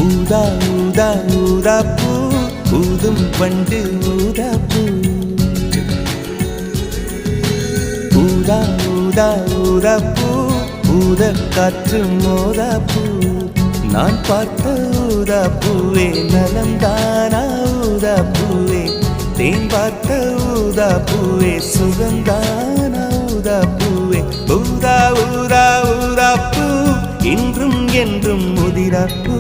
ஊதா ஊதா ஊதா பூ ஊதும் பண்டு ஊதா பூ ஊதா ஊதா ஊதா பூ ஊத காற்று மோதா பூ நான் பார்த்த ஊதா பூவே நலம்தானா ஊதா பூவே தேன் பார்த்த ஊதா பூவே சுகந்தானா ஊதா பூவே ஊதா ஊதா ஊதா பூ இன்றும் என்றும் முதிரா பூ